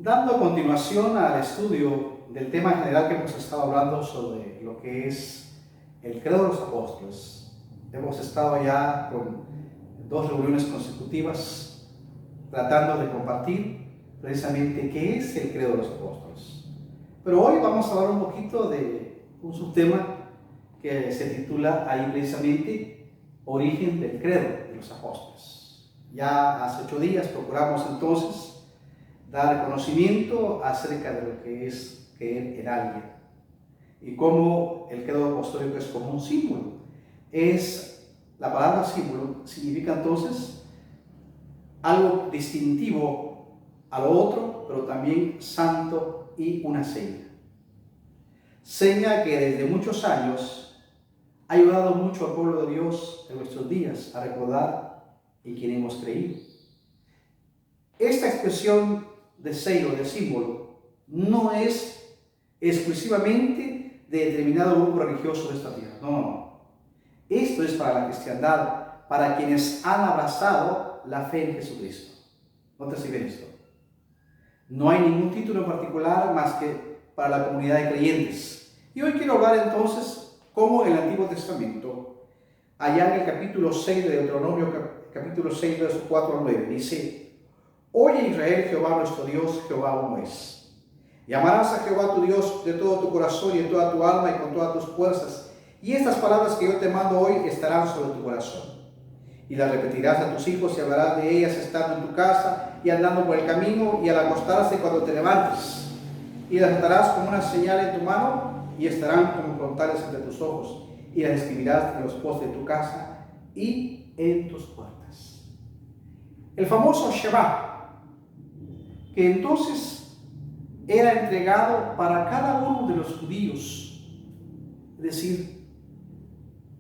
Dando continuación al estudio del tema general que hemos estado hablando sobre lo que es el credo de los apóstoles, hemos estado ya con 2 reuniones consecutivas tratando de compartir precisamente qué es el credo de los apóstoles. Pero hoy vamos a hablar un poquito de un subtema que se titula ahí precisamente Origen del credo de los apóstoles. Ya hace 8 días procuramos entonces dar conocimiento acerca de lo que es creer en alguien y cómo el credo apostólico es como un símbolo. La palabra símbolo significa entonces algo distintivo a lo otro, pero también santo y una seña. Seña que desde muchos años ha ayudado mucho al pueblo de Dios en nuestros días a recordar en quien hemos creído. Esta expresión de sello, de símbolo, no es exclusivamente de determinado grupo religioso de esta tierra. No. Esto es para la cristiandad, para quienes han abrazado la fe en Jesucristo. Nótese bien esto. No hay ningún título en particular más que para la comunidad de creyentes. Y hoy quiero hablar entonces cómo el Antiguo Testamento, allá en el capítulo 6 de Deuteronomio, capítulo 6, versos 4 al 9, dice: Oye Israel, Jehová nuestro Dios, Jehová uno es. Y amarás a Jehová tu Dios de todo tu corazón y de toda tu alma y con todas tus fuerzas. Y estas palabras que yo te mando hoy estarán sobre tu corazón. Y las repetirás a tus hijos y hablarás de ellas estando en tu casa y andando por el camino y al acostarse cuando te levantes. Y las atarás como una señal en tu mano y estarán como frontales entre tus ojos. Y las escribirás en los postes de tu casa y en tus puertas. El famoso Shema, que entonces era entregado para cada uno de los judíos, es decir,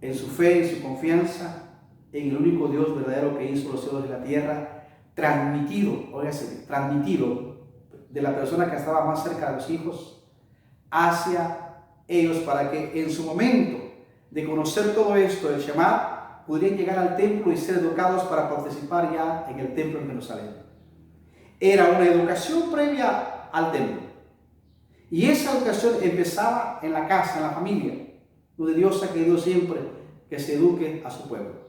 en su fe, en su confianza en el único Dios verdadero que hizo los cielos y la tierra, transmitido de la persona que estaba más cerca de los hijos hacia ellos, para que en su momento de conocer todo esto, el Shema, pudieran llegar al templo y ser educados para participar ya en el templo en Jerusalén. Era una educación previa al templo. Y esa educación empezaba en la casa, en la familia, donde Dios ha querido siempre que se eduque a su pueblo.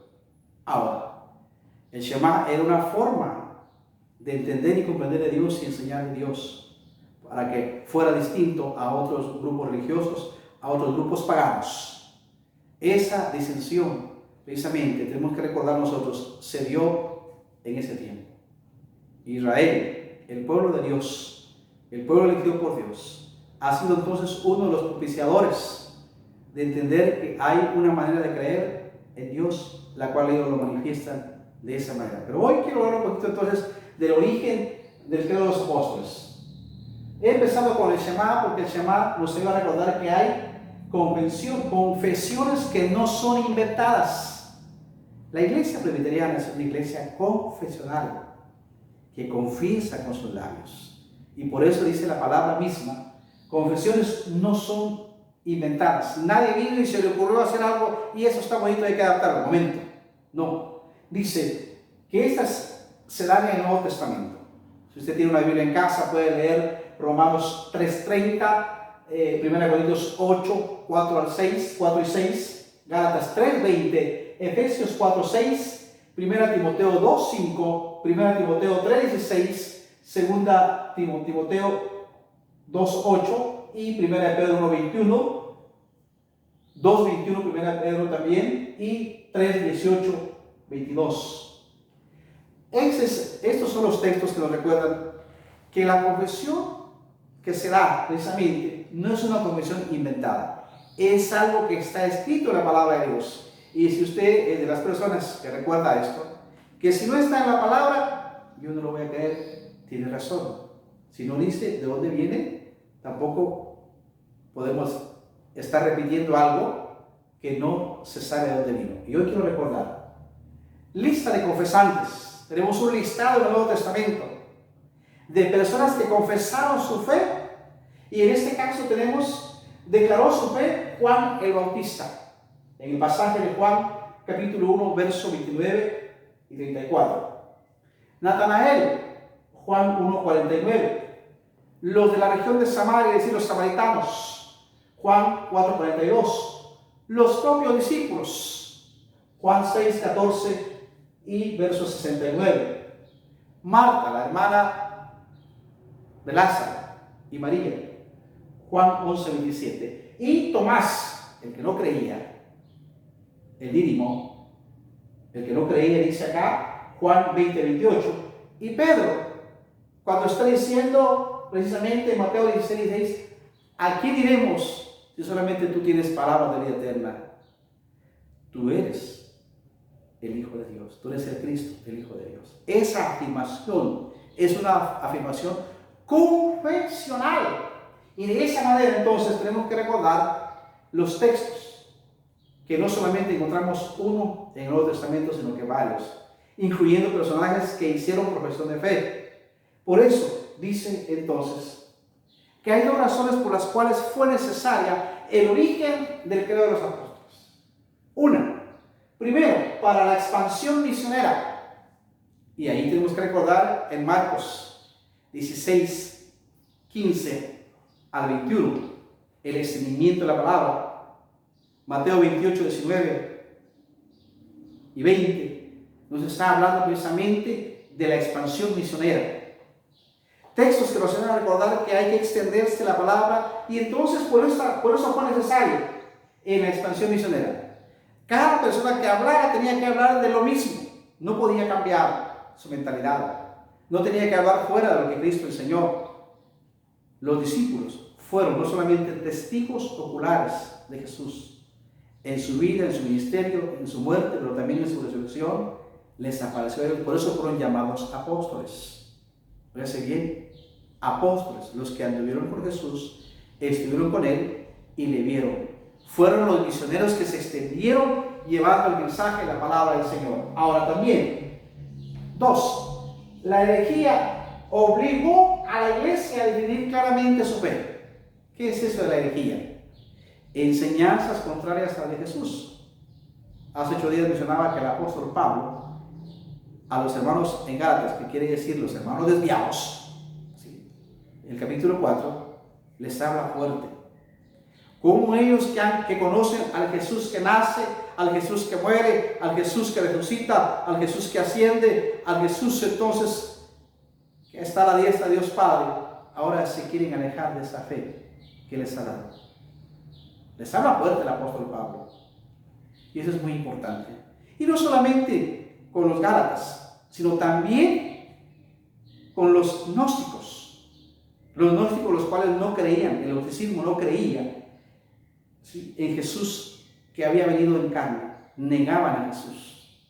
Ahora, el Shema era una forma de entender y comprender de Dios y enseñar de Dios, para que fuera distinto a otros grupos religiosos, a otros grupos paganos. Esa disensión, precisamente, tenemos que recordar nosotros, se dio en ese tiempo. Israel, el pueblo de Dios, el pueblo elegido por Dios, ha sido entonces uno de los propiciadores de entender que hay una manera de creer en Dios, la cual ellos lo manifiestan de esa manera. Pero hoy quiero hablar un poquito entonces del origen del credo de los apóstoles. He empezado con el Shema porque el Shema nos ayuda a recordar que hay confesiones que no son inventadas. La iglesia presbiteriana es una iglesia confesional, que confiesa con sus labios. Y por eso dice la palabra misma, confesiones no son inventadas. Nadie vino y se le ocurrió hacer algo y eso está bonito, hay que adaptarlo. Un momento. No. Dice que estas se dan en el Nuevo Testamento. Si usted tiene una Biblia en casa, puede leer Romanos 3:30, 1 Corintios 8, 4 y 6, Gálatas 3:20, Efesios 4:6, 1 Timoteo 2:5, 1 Timoteo 3:16, 2 Timoteo 2:8 y 1 Pedro 1:21, 2:21, 1 Pedro también y 3:18-22. Estos son los textos que nos recuerdan que la confesión que se da precisamente no es una confesión inventada, es algo que está escrito en la palabra de Dios. Y si usted es de las personas que recuerda esto, que si no está en la palabra, yo no lo voy a creer, tiene razón. Si no dice de dónde viene, tampoco podemos estar repitiendo algo que no se sabe de dónde vino. Y hoy quiero recordar, lista de confesantes. Tenemos un listado en el Nuevo Testamento de personas que confesaron su fe, y en este caso declaró su fe Juan el Bautista. En el pasaje de Juan, capítulo 1, verso 29 y 34. Natanael, Juan 1:49. los de la región de Samaria, es decir, los samaritanos, Juan 4:42, los propios discípulos, Juan 6:14 y verso 69, Marta, la hermana de Lázaro, y María, Juan 11:27, y Tomás, el que no creía, el Dídimo, el que no creía, dice acá, Juan 20:28, y Pedro, cuando está diciendo precisamente en Mateo 16:16, ¿a quién iremos si solamente tú tienes palabras de vida eterna? Tú eres el Hijo de Dios, tú eres el Cristo, el Hijo de Dios. Esa afirmación es una afirmación confesional. Y de esa manera entonces tenemos que recordar los textos, que no solamente encontramos uno en el Nuevo Testamento, sino que varios, incluyendo personajes que hicieron profesión de fe. Por eso dice entonces que hay dos razones por las cuales fue necesaria el origen del credo de los apóstoles. Una, primero, para la expansión misionera. Y ahí tenemos que recordar en Marcos 16:15 al 21, el extendimiento de la palabra. Mateo 28:19 y 20 nos está hablando precisamente de la expansión misionera. Textos que nos hacen recordar que hay que extenderse la palabra, y entonces por eso fue necesario en la expansión misionera. Cada persona que hablara tenía que hablar de lo mismo, no podía cambiar su mentalidad, no tenía que hablar fuera de lo que Cristo enseñó. Los discípulos fueron no solamente testigos oculares de Jesús en su vida, en su ministerio, en su muerte, pero también en su resurrección. Les apareció a ellos, por eso fueron llamados apóstoles. Fíjense bien, apóstoles, los que anduvieron con Jesús, estuvieron con Él y le vieron. Fueron los misioneros que se extendieron llevando el mensaje, la palabra del Señor. Ahora también, dos, la herejía obligó a la iglesia a definir claramente su fe. ¿Qué es eso de la herejía? Enseñanzas contrarias a la de Jesús. Hace 8 días mencionaba que el apóstol Pablo a los hermanos en Gálatas, que quiere decir los hermanos desviados, ¿sí?, en el capítulo 4 les habla fuerte. Como ellos que conocen al Jesús que nace, al Jesús que muere, al Jesús que resucita, al Jesús que asciende, al Jesús entonces que está a la diestra de Dios Padre, ahora se quieren alejar de esa fe que les ha dado. Les habla fuerte el apóstol Pablo. Y eso es muy importante. Y no solamente con los Gálatas, sino también con los gnósticos. Los gnósticos, los cuales no creían, el gnosticismo no creía, ¿sí?, en Jesús que había venido en carne. Negaban a Jesús.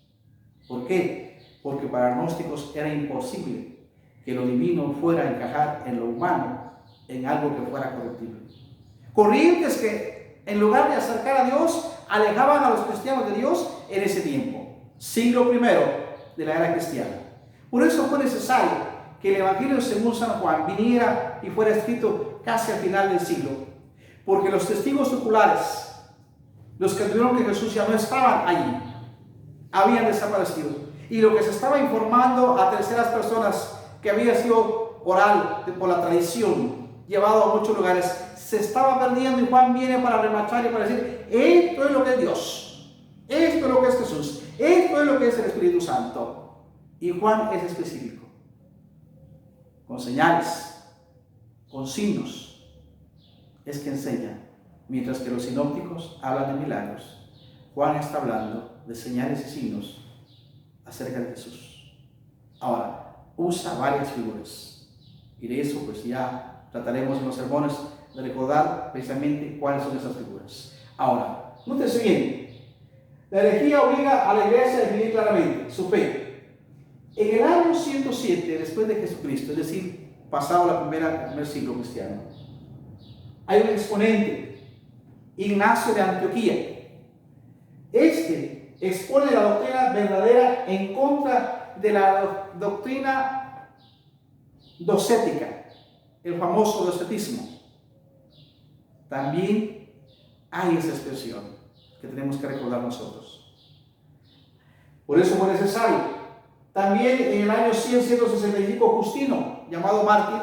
¿Por qué? Porque para los gnósticos era imposible que lo divino fuera a encajar en lo humano, en algo que fuera corruptible. Corrientes que, en lugar de acercar a Dios, alejaban a los cristianos de Dios en ese tiempo, siglo I de la era cristiana. Por eso fue necesario que el Evangelio según San Juan viniera y fuera escrito casi al final del siglo, porque los testigos oculares, los que tuvieron que Jesús ya no estaban allí, habían desaparecido, y lo que se estaba informando a terceras personas, que había sido oral por la tradición, llevado a muchos lugares, se estaba perdiendo, y Juan viene para remachar y para decir: esto es lo que es Dios, esto es lo que es Jesús, esto es lo que es el Espíritu Santo. Y Juan es específico, con señales, con signos, es que enseña, mientras que los sinópticos hablan de milagros. Juan está hablando de señales y signos acerca de Jesús. Ahora, usa varias figuras, y de eso pues ya trataremos en los sermones de recordar precisamente cuáles son esas figuras. Ahora, nótese bien, la herejía obliga a la iglesia a definir claramente su fe. En el año 107 después de Jesucristo, es decir, pasado el primer siglo cristiano, hay un exponente, Ignacio de Antioquía. Este expone la doctrina verdadera en contra de la doctrina docética, el famoso docetismo. También hay esa expresión que tenemos que recordar nosotros. Por eso fue necesario. También en el año 165 Justino, llamado mártir,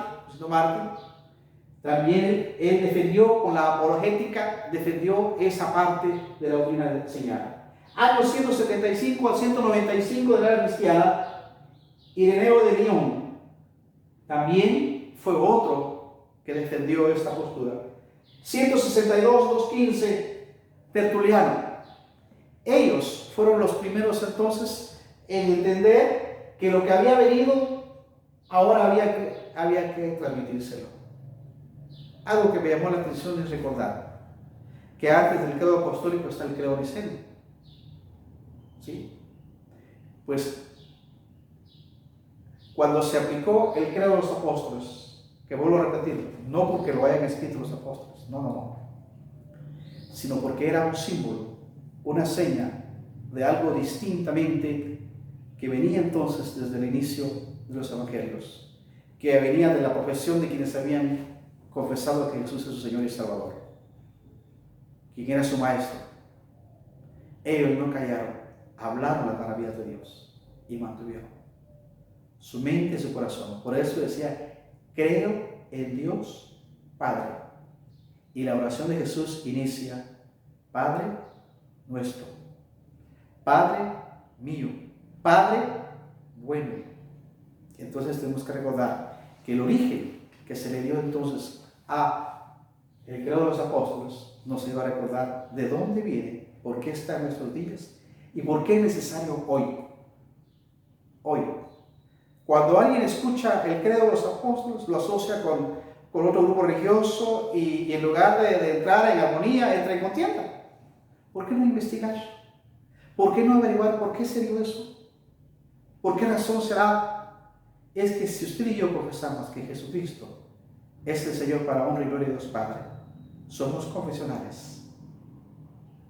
También él defendió con la apologética, defendió esa parte de la doctrina señal. Años 175 al 195 de la era cristiana, Ireneo de Lyon también fue otro que defendió esta postura. 162-215, Tertuliano. Ellos fueron los primeros entonces en entender que lo que había venido ahora había que transmitírselo. Algo que me llamó la atención es recordar que antes del credo apostólico está el credo niceno. ¿Sí? Pues cuando se aplicó el credo de los apóstoles, que vuelvo a repetir, no porque lo hayan escrito los apóstoles, no, sino porque era un símbolo, una seña de algo distintamente que venía entonces desde el inicio de los evangelios, que venía de la profesión de quienes habían confesado que Jesús es su Señor y Salvador, quien era su Maestro. Ellos no callaron, hablaron las maravillas de Dios y mantuvieron su mente y su corazón. Por eso decía, creo en Dios Padre. Y la oración de Jesús inicia, Padre nuestro, Padre mío, Padre bueno. Entonces tenemos que recordar que el origen que se le dio entonces a el credo de los apóstoles nos iba a recordar de dónde viene, por qué está en nuestros días y por qué es necesario hoy. Cuando alguien escucha el credo de los apóstoles, lo asocia con otro grupo religioso y en lugar de entrar en armonía, entra en contienda. ¿Por qué no investigar? ¿Por qué no averiguar por qué se dio eso? ¿Por qué razón será? Es que si usted y yo confesamos que Jesucristo es el Señor para honra y gloria de Dios Padre, somos confesionales.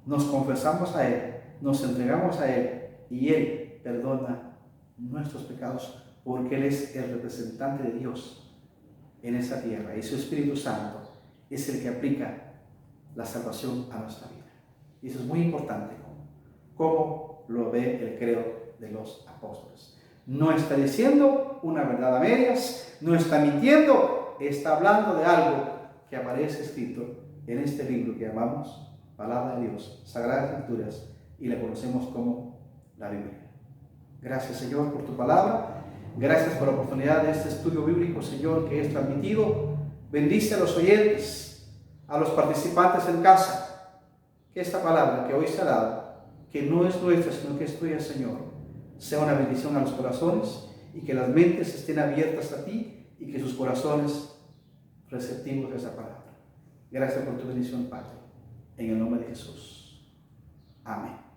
Nos confesamos a Él, nos entregamos a Él y Él perdona nuestros pecados porque Él es el representante de Dios en esa tierra y su Espíritu Santo es el que aplica la salvación a nuestra vida. Y eso es muy importante, como lo ve el credo de los apóstoles. No está diciendo una verdad a medias, no está mintiendo, está hablando de algo que aparece escrito en este libro que llamamos Palabra de Dios, Sagradas Escrituras, y la conocemos como la Biblia. Gracias, Señor, por tu palabra. Gracias por la oportunidad de este estudio bíblico, Señor, que es transmitido. Bendice a los oyentes, a los participantes en casa. Que esta palabra que hoy se ha dado, que no es nuestra, sino que es tuya, Señor, sea una bendición a los corazones y que las mentes estén abiertas a ti y que sus corazones receptivos de esa palabra. Gracias por tu bendición, Padre. En el nombre de Jesús. Amén.